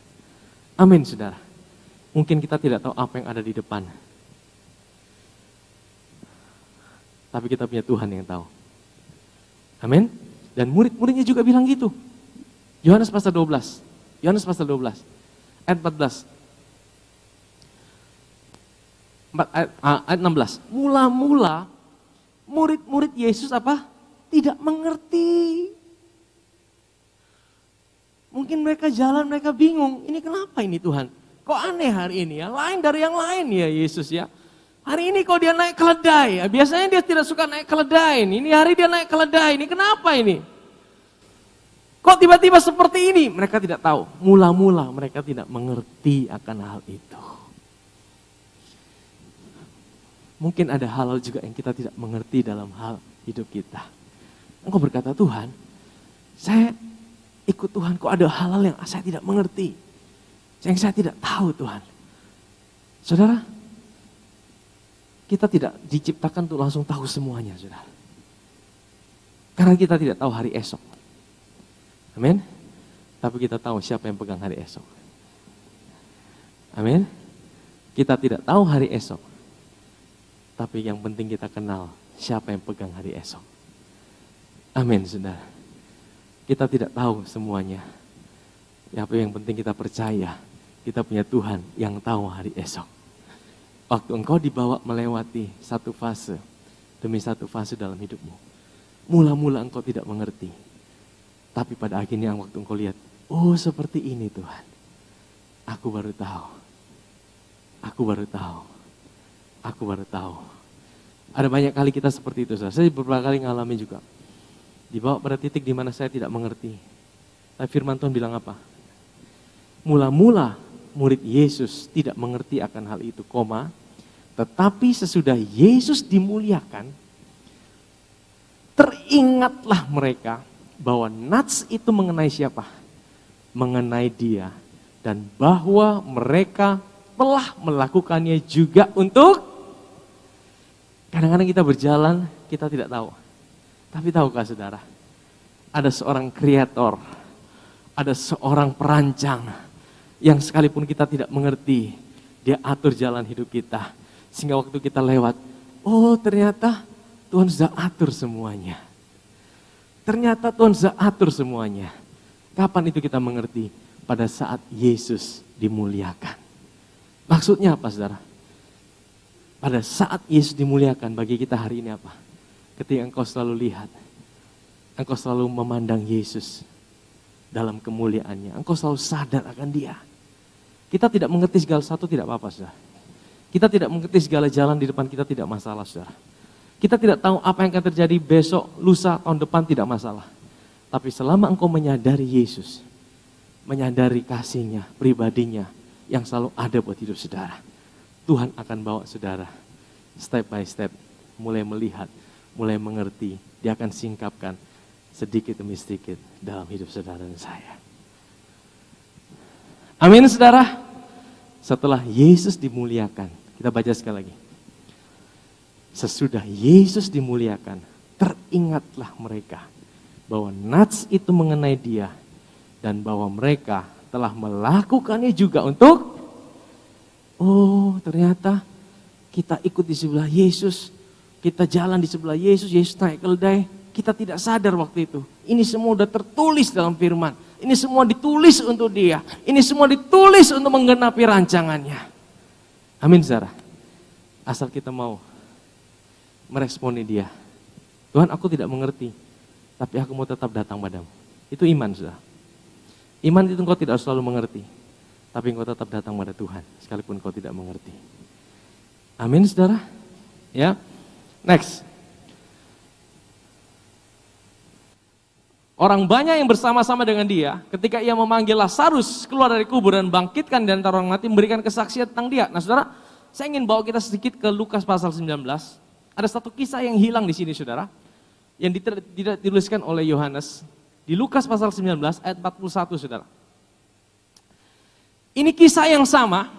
Amin, saudara. Mungkin kita tidak tahu apa yang ada di depan. Tapi kita punya Tuhan yang tahu. Amin. Dan murid-muridnya juga bilang gitu. Yohanes pasal 12. Yohanes pasal 12. Ayat 14. Ayat 16. Mula-mula murid-murid Yesus apa? Tidak mengerti. Mungkin mereka jalan, mereka bingung. Ini kenapa ini Tuhan? Kok aneh hari ini ya? Lain dari yang lain ya Yesus ya. Hari ini kok dia naik keledai. Biasanya dia tidak suka naik keledai. Ini hari dia naik keledai. Ini kenapa ini? Kok tiba-tiba seperti ini? Mereka tidak tahu. Mula-mula mereka tidak mengerti akan hal itu. Mungkin ada hal juga yang kita tidak mengerti dalam hal hidup kita. Engkau berkata, Tuhan, saya ikut Tuhan, kok ada hal-hal yang saya tidak mengerti. Yang saya tidak tahu Tuhan. Saudara, kita tidak diciptakan untuk langsung tahu semuanya, saudara. Karena kita tidak tahu hari esok. Amin. Tapi kita tahu siapa yang pegang hari esok. Amin. Kita tidak tahu hari esok. Tapi yang penting kita kenal siapa yang pegang hari esok. Amin, saudara. Kita tidak tahu semuanya. Tapi yang penting kita percaya kita punya Tuhan yang tahu hari esok. Waktu engkau dibawa melewati satu fase demi satu fase dalam hidupmu. Mula-mula engkau tidak mengerti. Tapi pada akhirnya waktu engkau lihat, oh seperti ini Tuhan. Aku baru tahu. Aku baru tahu. Aku baru tahu. Ada banyak kali kita seperti itu. Saya beberapa kali ngalami juga. Dibawa pada titik di mana saya tidak mengerti. Tapi firman Tuhan bilang apa? Mula-mula murid Yesus tidak mengerti akan hal itu, tetapi sesudah Yesus dimuliakan, teringatlah mereka bahwa nats itu mengenai siapa? Mengenai dia. Dan bahwa mereka telah melakukannya juga untuk, kadang-kadang kita berjalan, kita tidak tahu. Tapi tahukah saudara, ada seorang kreator, ada seorang perancang, yang sekalipun kita tidak mengerti, dia atur jalan hidup kita. Sehingga waktu kita lewat, oh ternyata Tuhan sudah atur semuanya. Ternyata Tuhan sudah atur semuanya. Kapan itu kita mengerti? Pada saat Yesus dimuliakan. Maksudnya apa saudara? Pada saat Yesus dimuliakan, bagi kita hari ini apa? Ketika engkau selalu lihat, engkau selalu memandang Yesus dalam kemuliaannya. Engkau selalu sadar akan dia. Kita tidak mengerti segala sesuatu, tidak apa-apa saudara. Kita tidak mengerti segala jalan di depan kita, tidak masalah saudara. Kita tidak tahu apa yang akan terjadi besok, lusa, tahun depan, tidak masalah. Tapi selama engkau menyadari Yesus, menyadari kasihnya, pribadinya yang selalu ada buat hidup saudara, Tuhan akan bawa saudara step by step, mulai melihat, mulai mengerti. Dia akan singkapkan sedikit demi sedikit dalam hidup saudara dan saya. Amin saudara. Setelah Yesus dimuliakan, kita baca sekali lagi. Sesudah Yesus dimuliakan, teringatlah mereka bahwa nats itu mengenai dia dan bahwa mereka telah melakukannya juga untuk, oh ternyata kita ikut di sebelah Yesus, kita jalan di sebelah Yesus, Yesus naik keledai, kita tidak sadar waktu itu. Ini semua udah tertulis dalam firman. Ini semua ditulis untuk dia. Ini semua ditulis untuk menggenapi rancangannya. Amin, saudara. Asal kita mau meresponi dia. Tuhan, aku tidak mengerti, tapi aku mau tetap datang padamu. Itu iman, saudara. Iman itu engkau tidak selalu mengerti, tapi engkau tetap datang pada Tuhan, sekalipun engkau tidak mengerti. Amin, saudara. Ya, next. Orang banyak yang bersama-sama dengan dia, ketika ia memanggil Lazarus keluar dari kubur dan bangkitkan di antara orang mati, memberikan kesaksian tentang dia. Nah, saudara, saya ingin bawa kita sedikit ke Lukas pasal 19. Ada satu kisah yang hilang di sini, saudara, yang tidak dituliskan oleh Yohanes. Di Lukas pasal 19 ayat 41, saudara. Ini kisah yang sama,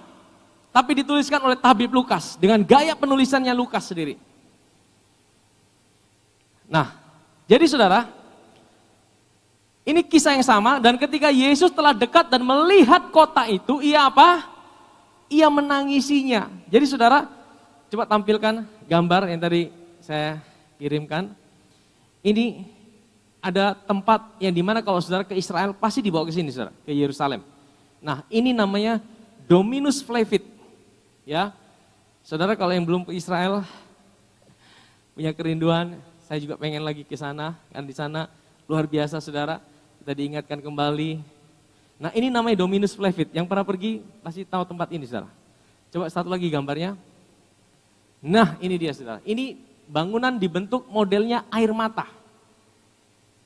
tapi dituliskan oleh tabib Lukas dengan gaya penulisannya Lukas sendiri. Nah, jadi saudara, ini kisah yang sama, dan ketika Yesus telah dekat dan melihat kota itu, ia apa? Ia menangisinya. Jadi saudara, coba tampilkan gambar yang tadi saya kirimkan. Ini ada tempat yang dimana kalau saudara ke Israel pasti dibawa ke sini, saudara, ke Yerusalem. Nah, ini namanya Dominus Flevit. Ya, saudara kalau yang belum ke Israel punya kerinduan, saya juga pengen lagi ke sana, kan di sana luar biasa, saudara. Kita diingatkan kembali. Nah, ini namanya Dominus Flevit. Yang pernah pergi pasti tahu tempat ini, saudara. Coba satu lagi gambarnya. Nah, ini dia, saudara. Ini bangunan dibentuk modelnya air mata.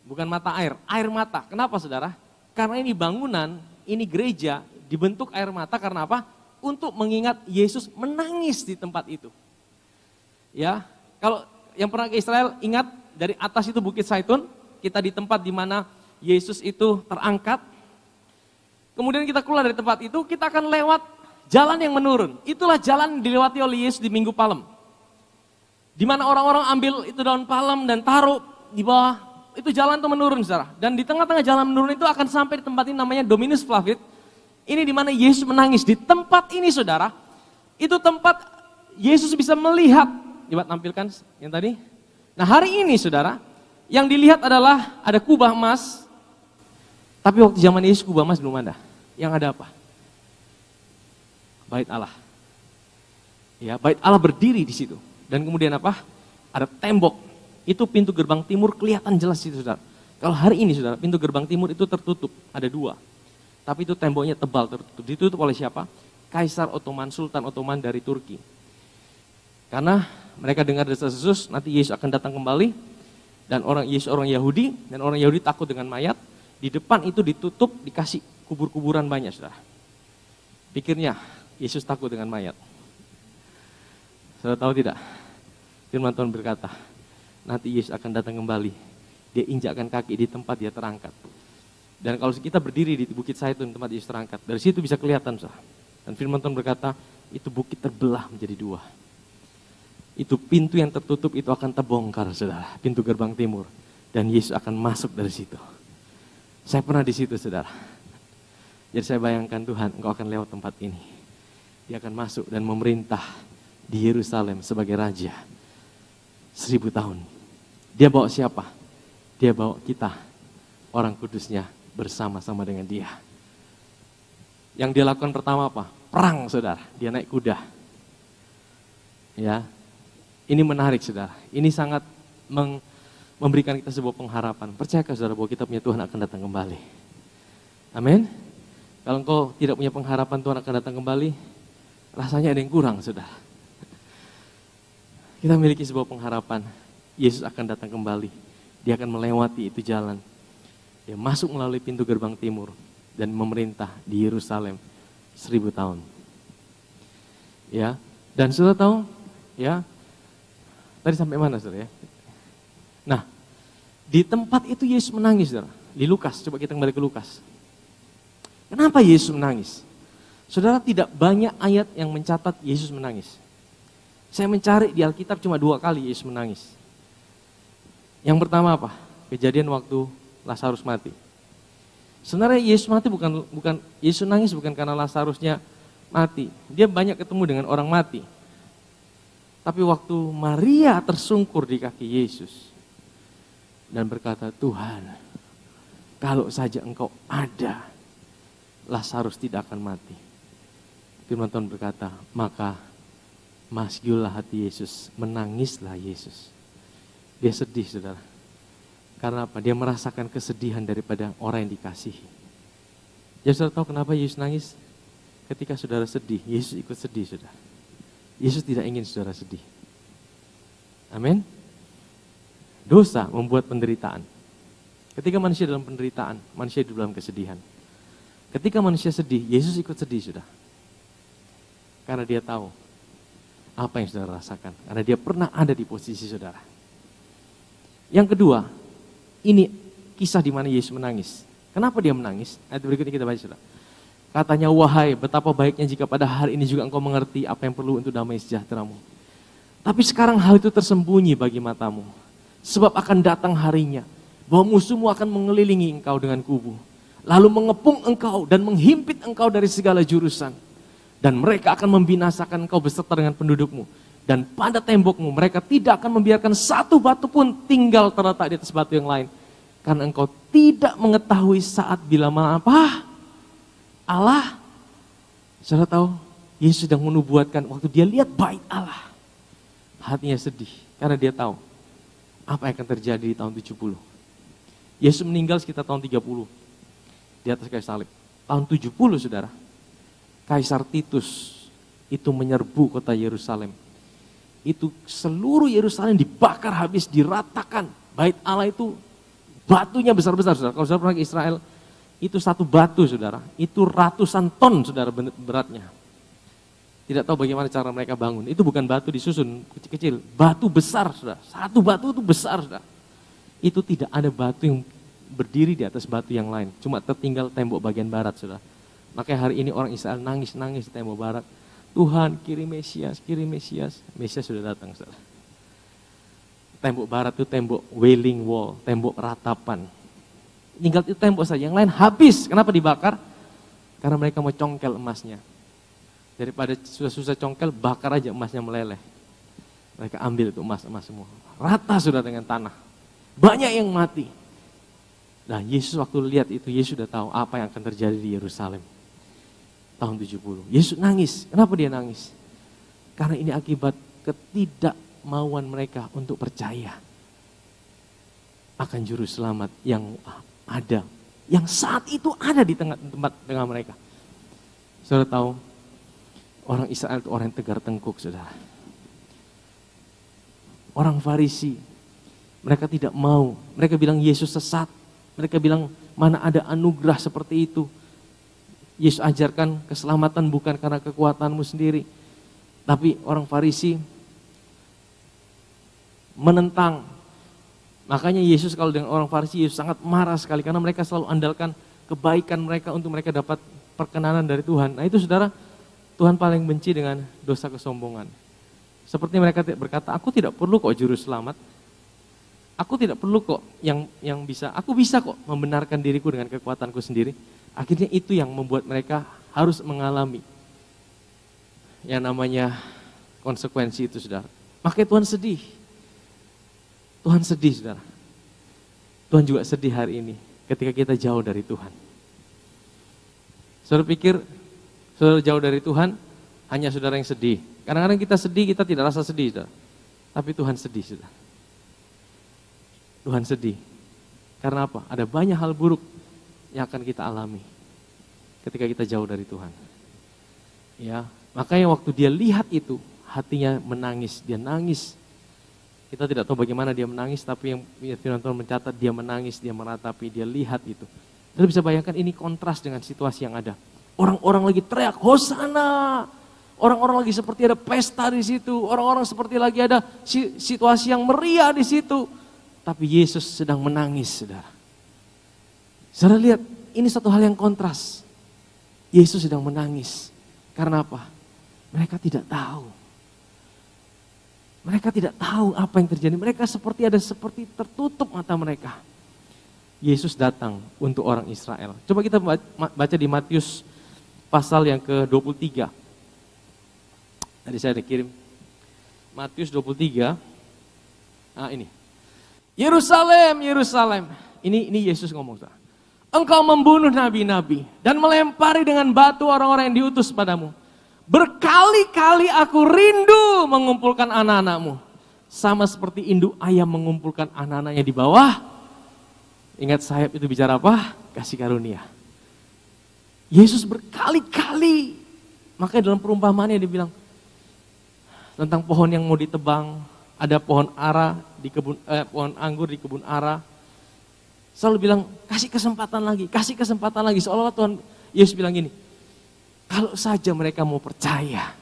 Bukan mata air, air mata. Kenapa, saudara? Karena ini bangunan, ini gereja dibentuk air mata karena apa? Untuk mengingat Yesus menangis di tempat itu. Ya, kalau yang pernah ke Israel ingat dari atas itu Bukit Zaitun, kita di tempat di mana Yesus itu terangkat. Kemudian kita keluar dari tempat itu, kita akan lewat jalan yang menurun. Itulah jalan yang dilewati oleh Yesus di Minggu Palem. Di mana orang-orang ambil itu daun palem dan taruh di bawah, itu jalan itu menurun, saudara. Dan di tengah-tengah jalan menurun itu akan sampai di tempat ini namanya Dominus Flevit. Ini di mana Yesus menangis. Di tempat ini, saudara, itu tempat Yesus bisa melihat. Coba tampilkan yang tadi. Nah, hari ini, saudara, yang dilihat adalah ada kubah emas. Tapi waktu zaman Yesus kubah emas belum ada. Yang ada apa? Bait Allah. Ya, bait Allah berdiri di situ. Dan kemudian apa? Ada tembok. Itu pintu gerbang timur kelihatan jelas itu, saudara. Kalau hari ini, saudara, pintu gerbang timur itu tertutup. Ada 2. Tapi itu temboknya tebal, tertutup. Ditutup oleh siapa? Kaisar Ottoman, Sultan Ottoman dari Turki. Karena mereka dengar desas-desus, nanti Yesus akan datang kembali. Dan Yesus orang Yahudi, dan orang Yahudi takut dengan mayat. Di depan itu ditutup, dikasih kubur-kuburan banyak, saudara. Pikirnya, Yesus takut dengan mayat. Saudara tahu tidak? Firman Tuhan berkata, nanti Yesus akan datang kembali. Dia injakkan kaki di tempat dia terangkat. Dan kalau kita berdiri di Bukit Zaitun, tempat Yesus terangkat, dari situ bisa kelihatan, saudara. Dan firman Tuhan berkata, itu bukit terbelah menjadi 2. Itu pintu yang tertutup itu akan terbongkar, saudara. Pintu gerbang timur. Dan Yesus akan masuk dari situ. Saya pernah di situ, saudara. Jadi saya bayangkan, Tuhan, Engkau akan lewat tempat ini. Dia akan masuk dan memerintah di Yerusalem sebagai raja 1000 tahun. Dia bawa siapa? Dia bawa kita, orang kudusnya, bersama-sama dengan dia. Yang dia lakukan pertama apa? Perang, saudara. Dia naik kuda. Ya, ini menarik, saudara. Ini sangat memberikan kita sebuah pengharapan. Percayakah, saudara, bahwa kita punya Tuhan akan datang kembali? Amin. Kalau engkau tidak punya pengharapan Tuhan akan datang kembali, rasanya ada yang kurang, saudara. Kita memiliki sebuah pengharapan. Yesus akan datang kembali. Dia akan melewati itu jalan. Dia masuk melalui pintu gerbang timur dan memerintah di Yerusalem 1000 tahun. Ya, dan saudara tahu, ya, tadi sampai mana, saudara, ya? Nah, di tempat itu Yesus menangis, saudara. Di Lukas, coba kita kembali ke Lukas. Kenapa Yesus menangis? Saudara, tidak banyak ayat yang mencatat Yesus menangis. Saya mencari di Alkitab cuma 2 kali Yesus menangis. Yang pertama apa? Kejadian waktu Lazarus mati. Sebenarnya Yesus mati bukan Yesus nangis bukan karena Lazarusnya mati. Dia banyak ketemu dengan orang mati. Tapi waktu Maria tersungkur di kaki Yesus, dan berkata, Tuhan, kalau saja Engkau ada, Lazarus tidak akan mati. Firman Tuhan berkata, maka masgiullah hati Yesus, menangislah Yesus. Dia sedih, saudara. Karena apa? Dia merasakan kesedihan daripada orang yang dikasihi. Ya, saudara tahu kenapa Yesus nangis? Ketika saudara sedih, Yesus ikut sedih, saudara. Yesus tidak ingin saudara sedih. Amin. Dosa membuat penderitaan. Ketika manusia dalam penderitaan, manusia hidup dalam kesedihan. Ketika manusia sedih, Yesus ikut sedih, sudah. Karena dia tahu apa yang saudara rasakan. Karena dia pernah ada di posisi saudara. Yang kedua, ini kisah di mana Yesus menangis. Kenapa dia menangis? Ayat berikutnya kita baca, saudara. Katanya, wahai betapa baiknya jika pada hari ini juga engkau mengerti apa yang perlu untuk damai sejahteramu. Tapi sekarang hal itu tersembunyi bagi matamu. Sebab akan datang harinya, bahwa musuhmu akan mengelilingi engkau dengan kubu. Lalu mengepung engkau dan menghimpit engkau dari segala jurusan. Dan mereka akan membinasakan engkau beserta dengan pendudukmu. Dan pada tembokmu mereka tidak akan membiarkan satu batu pun tinggal terletak di atas batu yang lain. Karena engkau tidak mengetahui saat bila mana apa? Allah. Saudara tahu, Yesus sedang menubuatkan waktu dia lihat bait Allah. Hatinya sedih karena dia tahu apa yang akan terjadi di tahun 70. Yesus meninggal sekitar tahun 30 di atas kayu salib. Tahun 70, saudara, Kaisar Titus itu menyerbu kota Yerusalem. Itu seluruh Yerusalem dibakar habis, diratakan. Bait Allah itu batunya besar-besar, saudara. Kalau saudara pernah ke Israel, itu satu batu, saudara. Itu ratusan ton, saudara, beratnya. Tidak tahu bagaimana cara mereka bangun. Itu bukan batu disusun kecil-kecil. Batu besar, saudara. Satu batu itu besar, saudara. Itu tidak ada batu yang berdiri di atas batu yang lain. Cuma tertinggal tembok bagian barat, saudara. Makanya hari ini orang Israel nangis-nangis di tembok barat. Tuhan, kirim Mesias, kirim Mesias. Mesias sudah datang, saudara. Tembok barat itu tembok wailing wall, tembok ratapan. Tinggal itu tembok saja, yang lain habis. Kenapa dibakar? Karena mereka mau congkel emasnya. Daripada susah-susah congkel, bakar aja emasnya meleleh. Mereka ambil itu emas-emas semua. Rata sudah dengan tanah. Banyak yang mati. Nah, Yesus waktu lihat itu, Yesus sudah tahu apa yang akan terjadi di Yerusalem. Tahun 70. Yesus nangis. Kenapa dia nangis? Karena ini akibat ketidakmauan mereka untuk percaya akan juru selamat yang ada. Yang saat itu ada di tengah mereka. Saudara tahu, orang Israel itu orang yang tegar tengkuk, saudara. Orang Farisi, mereka tidak mau. Mereka bilang Yesus sesat. Mereka bilang mana ada anugerah seperti itu. Yesus ajarkan keselamatan bukan karena kekuatanmu sendiri. Tapi orang Farisi menentang. Makanya Yesus kalau dengan orang Farisi, Yesus sangat marah sekali. Karena mereka selalu andalkan kebaikan mereka untuk mereka dapat perkenanan dari Tuhan. Nah itu, saudara, Tuhan paling benci dengan dosa kesombongan. Seperti mereka berkata, aku tidak perlu kok juru selamat. Aku tidak perlu kok yang bisa, aku bisa kok membenarkan diriku dengan kekuatanku sendiri. Akhirnya itu yang membuat mereka harus mengalami yang namanya konsekuensi itu, saudara. Makanya Tuhan sedih. Tuhan sedih, saudara. Tuhan juga sedih hari ini ketika kita jauh dari Tuhan. Saudara pikir saudara jauh dari Tuhan hanya saudara yang sedih. Kadang-kadang kita sedih, kita tidak rasa sedih, saudara. Tapi Tuhan sedih, saudara. Tuhan sedih. Karena apa? Ada banyak hal buruk yang akan kita alami ketika kita jauh dari Tuhan. Ya, makanya waktu dia lihat itu, hatinya menangis, dia nangis. Kita tidak tahu bagaimana dia menangis, tapi yang firman Tuhan mencatat dia menangis, dia meratapi, dia lihat itu. Kita bisa bayangkan ini kontras dengan situasi yang ada. Orang-orang lagi teriak, Hosana. Orang-orang lagi seperti ada pesta di situ. Orang-orang seperti lagi ada situasi yang meriah di situ. Tapi Yesus sedang menangis, saudara. Saudara lihat, ini satu hal yang kontras. Yesus sedang menangis. Karena apa? Mereka tidak tahu. Mereka tidak tahu apa yang terjadi. Mereka seperti tertutup mata mereka. Yesus datang untuk orang Israel. Coba kita baca di Matius pasal yang ke-23. Tadi saya dikirim. Matius 23. Nah ini. Yerusalem, Yerusalem. Ini Yesus ngomong, saudara. Engkau membunuh nabi-nabi dan melempari dengan batu orang-orang yang diutus padamu. Berkali-kali aku rindu mengumpulkan anak-anakmu. Sama seperti induk ayam mengumpulkan anak-anaknya di bawah. Ingat sayap itu bicara apa? Kasih karunia. Yesus berkali-kali. Makanya dalam perumpamaannya dia bilang tentang pohon yang mau ditebang. Ada pohon ara di kebun, pohon anggur di kebun ara. Selalu bilang kasih kesempatan lagi, kasih kesempatan lagi. Seolah-olah Tuhan Yesus bilang gini, kalau saja mereka mau percaya,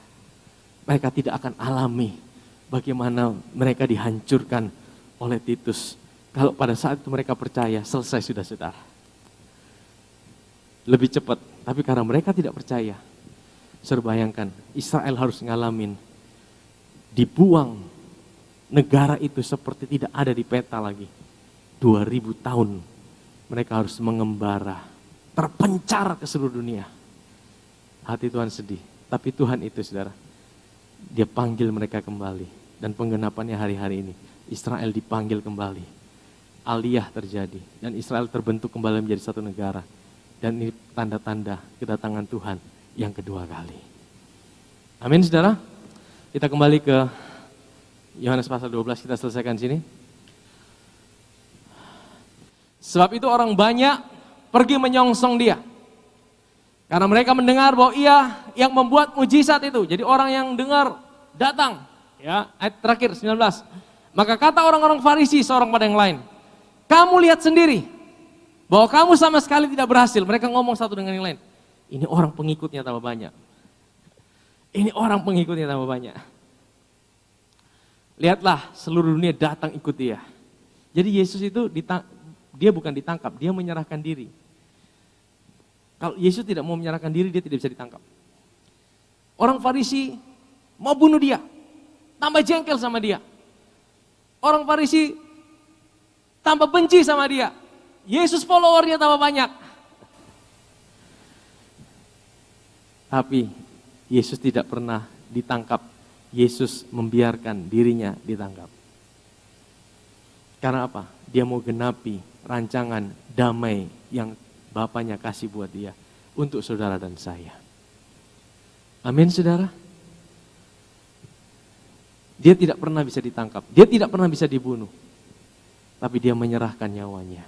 mereka tidak akan alami bagaimana mereka dihancurkan oleh Titus. Kalau pada saat itu mereka percaya, selesai sudah saudara. Lebih cepat, tapi karena mereka tidak percaya. Saudara bayangkan, Israel harus ngalamin dibuang negara itu seperti tidak ada di peta lagi. 2000 tahun mereka harus mengembara, terpencar ke seluruh dunia. Hati Tuhan sedih, tapi Tuhan itu saudara, dia panggil mereka kembali. Dan penggenapannya hari-hari ini, Israel dipanggil kembali. Aliyah terjadi, dan Israel terbentuk kembali menjadi satu negara. Dan ini tanda-tanda kedatangan Tuhan yang kedua kali. Amin saudara. Kita kembali ke Yohanes pasal 12, kita selesaikan sini. Sebab itu orang banyak pergi menyongsong dia. Karena mereka mendengar bahwa ia yang membuat mujizat itu. Jadi orang yang dengar datang. Ya, ayat terakhir 19. Maka kata orang-orang Farisi seorang pada yang lain, kamu lihat sendiri bahwa kamu sama sekali tidak berhasil. Mereka ngomong satu dengan yang lain. Ini orang pengikutnya tambah banyak. Ini orang pengikutnya tambah banyak. Lihatlah seluruh dunia datang ikut dia. Jadi Yesus itu dia bukan ditangkap, dia menyerahkan diri. Kalau Yesus tidak mau menyerahkan diri, dia tidak bisa ditangkap. Orang Farisi mau bunuh dia, tambah jengkel sama dia. Orang Farisi tambah benci sama dia. Yesus followernya tambah banyak. Tapi Yesus tidak pernah ditangkap. Yesus membiarkan dirinya ditangkap. Karena apa? Dia mau genapi rancangan damai yang Bapaknya kasih buat dia untuk saudara dan saya. Amin saudara. Dia tidak pernah bisa ditangkap, dia tidak pernah bisa dibunuh. Tapi dia menyerahkan nyawanya.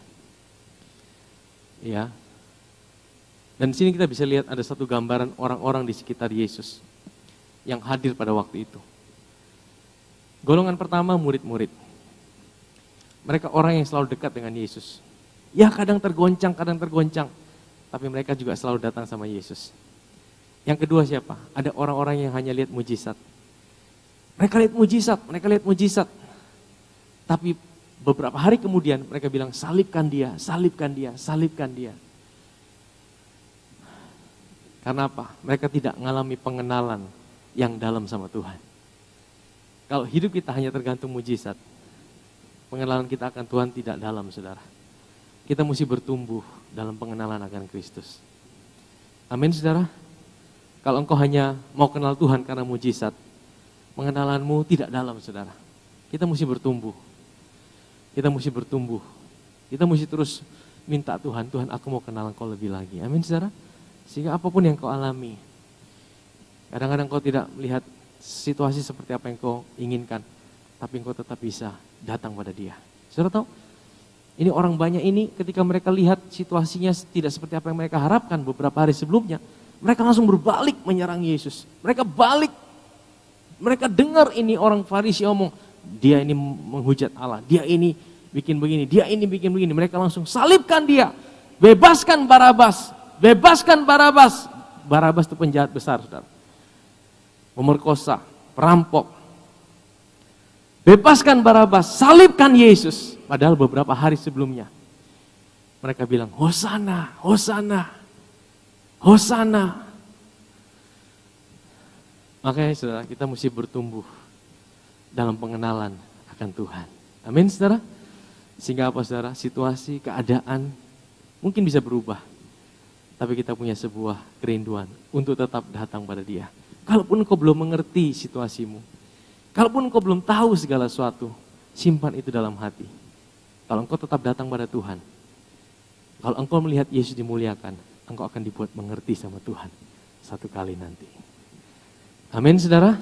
Ya. Dan di sini kita bisa lihat ada satu gambaran orang-orang di sekitar Yesus yang hadir pada waktu itu. Golongan pertama murid-murid. Mereka orang yang selalu dekat dengan Yesus. Ya kadang tergoncang, tapi mereka juga selalu datang sama Yesus. Yang kedua siapa? Ada orang-orang yang hanya lihat mujizat. Mereka lihat mujizat. Tapi beberapa hari kemudian mereka bilang salibkan dia. Karena apa? Mereka tidak mengalami pengenalan yang dalam sama Tuhan. Kalau hidup kita hanya tergantung mujizat, pengenalan kita akan Tuhan tidak dalam saudara. Kita mesti bertumbuh dalam pengenalan akan Kristus. Amin saudara. Kalau engkau hanya mau kenal Tuhan karena mujizat, pengenalanmu tidak dalam saudara. Kita mesti bertumbuh. Kita mesti terus minta Tuhan aku mau kenal engkau lebih lagi. Amin saudara. Sehingga apapun yang kau alami, kadang-kadang kau tidak melihat situasi seperti apa yang kau inginkan, tapi engkau tetap bisa datang pada dia. Saudara tahu? Ini orang banyak ini ketika mereka lihat situasinya tidak seperti apa yang mereka harapkan beberapa hari sebelumnya, mereka langsung berbalik menyerang Yesus. Mereka balik, mereka dengar ini orang Farisi omong, dia ini menghujat Allah, dia ini bikin begini, dia ini bikin begini. Mereka langsung salibkan dia, bebaskan Barabas. Barabas itu penjahat besar, saudara. Pemerkosa, perampok. Bebaskan Barabas, salibkan Yesus. Padahal beberapa hari sebelumnya mereka bilang, Hosana, Hosana, Hosana. Makanya saudara, kita mesti bertumbuh dalam pengenalan akan Tuhan. Amin saudara. Sehingga apa saudara, situasi, keadaan mungkin bisa berubah. Tapi kita punya sebuah kerinduan untuk tetap datang pada dia. Kalaupun engkau belum mengerti situasimu, kalaupun engkau belum tahu segala sesuatu, simpan itu dalam hati. Kalau engkau tetap datang pada Tuhan, kalau engkau melihat Yesus dimuliakan, engkau akan dibuat mengerti sama Tuhan satu kali nanti. Amin, saudara.